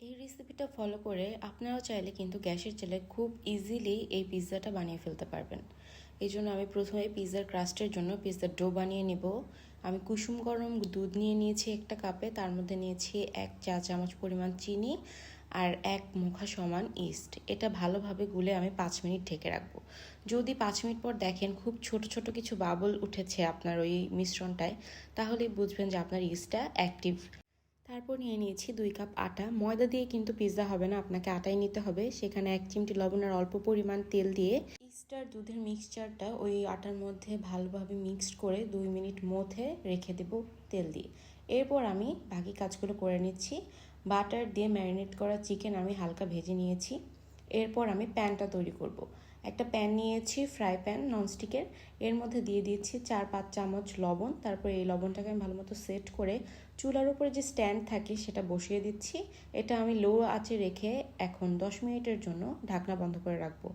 এই রেসিপিটা ফলো করে আপনারাও চাইলে কিন্তু গ্যাসের চুলায় খুব ইজিলি এই পিৎজাটা বানিয়ে ফেলতে পারবেন। এই জন্য আমি প্রথমে পিৎজার ক্রাস্টের জন্য পিৎজার ডো বানিয়ে নিব। আমি কুসুম গরম দুধ নিয়ে নিয়েছি একটা কাপে, তার মধ্যে নিয়েছি 1 চা চামচ পরিমাণ চিনি আর 1 মুঠা সমান ইস্ট। এটা ভালোভাবে গুলে আমি 5 মিনিট ঢেকে রাখবো। যদি 5 মিনিট পর দেখেন খুব ছোট ছোট কিছু বাবল উঠেছে আপনার ওই মিশ্রণটায়, তাহলেই বুঝবেন যে আপনার ইস্টটা অ্যাক্টিভ। তারপর নিয়ে নিয়েছি 2 কাপ আটা। ময়দা দিয়ে কিন্তু পিৎজা হবে না, আপনাকে আটাই নিতে হবে। সেখানে 1 চিমটি লবণ আর অল্প পরিমাণ তেল দিয়ে ইস্ট আর দুধের মিক্সচারটা ওই আটার মধ্যে ভালোভাবে মিক্সড করে 2 মিনিট মধ্যে রেখে দেব তেল দিয়ে। এরপর আমি বাকি কাজগুলো করে নিচ্ছি। বাটার দিয়ে ম্যারিনেট করা চিকেন আমি হালকা ভেজে নিয়েছি। এরপর আমি প্যানটা তৈরি করব। একটা প্যান নিয়েছি, ফ্রাই প্যান ননস্টিকের। এর মধ্যে দিয়ে দিচ্ছি 4-5 চামচ লবণ। তারপর এই লবণটাকে আমি ভালো মতো সেট করে চুলার উপরে যে স্ট্যান্ড থাকে সেটা বসিয়ে দিচ্ছি। এটা আমি লো আঁচে রেখে এখন 10 মিনিটের জন্য ঢাকনা বন্ধ করে রাখবো।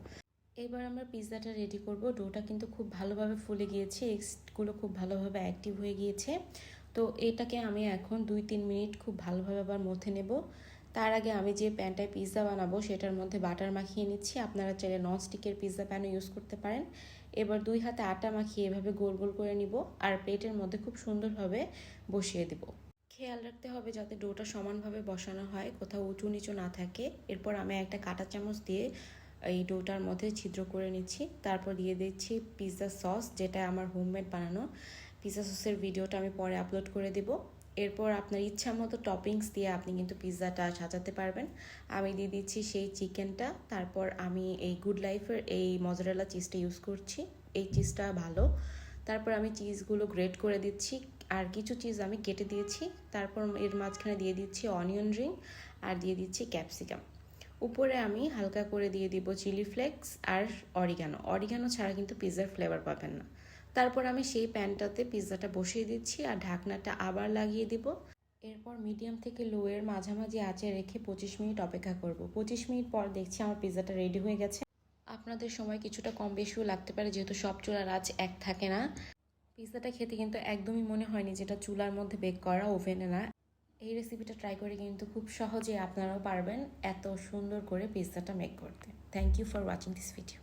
এবার আমরা পিৎজাটা রেডি করব। ডোটা কিন্তু খুব ভালোভাবে ফুলে গিয়েছে, এগসগুলো খুব ভালোভাবে অ্যাক্টিভ হয়ে গিয়েছে। তো এটাকে আমি এখন 2-3 মিনিট খুব ভালোভাবে আবার মথে নেব। তার আগে আমি যে প্যানটায় পিৎজা বানাবো সেটার মধ্যে বাটার মাখিয়ে নিচ্ছি। আপনারা চাইলে ননস্টিকের পিৎজা প্যানও ইউজ করতে পারেন। এবার 2 হাতে আটা মাখিয়ে এভাবে গোল গোল করে নিব আর প্লেটের মধ্যে খুব সুন্দরভাবে বসিয়ে দেব। খেয়াল রাখতে হবে যাতে ডোটা সমানভাবে বসানো হয়, কোথাও উঁচু নিচু না থাকে। এরপর আমি একটা কাঁটা চামচ দিয়ে এই ডোটার মধ্যে ছিদ্র করে নিচ্ছি। তারপর দিয়ে দিচ্ছি পিৎজা সস, যেটা আমার হোমমেড বানানো। পিৎজা সসের ভিডিওটা আমি পরে আপলোড করে দেব। এরপর আপনার ইচ্ছা মতো টপিংস দিয়ে আপনি কিন্তু পিৎজাটা সাজাতে পারবেন। আমি দিয়ে দিচ্ছি সেই চিকেনটা। তারপর আমি এই গুড লাইফের এই মজারেলা চিজটা ইউজ করছি, এই চিজটা ভালো। তারপর আমি চিজগুলো গ্রেট করে দিচ্ছি আর কিছু চিজ আমি কেটে দিয়েছি। তারপর এর মাঝখানে দিয়ে দিচ্ছি অনিয়ন রিং আর দিয়ে দিচ্ছি ক্যাপসিকাম। উপরে আমি হালকা করে দিয়ে দিব চিলি ফ্লেক্স আর অরিগানো ছাড়া কিন্তু পিৎজার ফ্লেভার পাবেন না। তারপর আমি সেই প্যানটাতে পিৎজাটা বসিয়ে দিচ্ছি আর ঢাকনাটা আবার লাগিয়ে দিব। এরপর মিডিয়াম থেকে লো এর মাঝামাঝি আঁচে রেখে 25 মিনিট অপেক্ষা করব। 25 মিনিট পর দেখছি আমার পিৎজাটা রেডি হয়ে গেছে। আপনাদের সময় কিছুটা কম বেশিও লাগতে পারে, যেহেতু সব চুলার আঁচ এক থাকে না। পিৎজাটা খেতে কিন্তু একদমই মনে হয়নি যেটা চুলার মধ্যে বেক করা, ওভেনে না। এই রেসিপিটা ট্রাই করে কিন্তু খুব সহজেই আপনারাও পারবেন এত সুন্দর করে পিৎজাটা মেক করতে। Thank you for watching this video.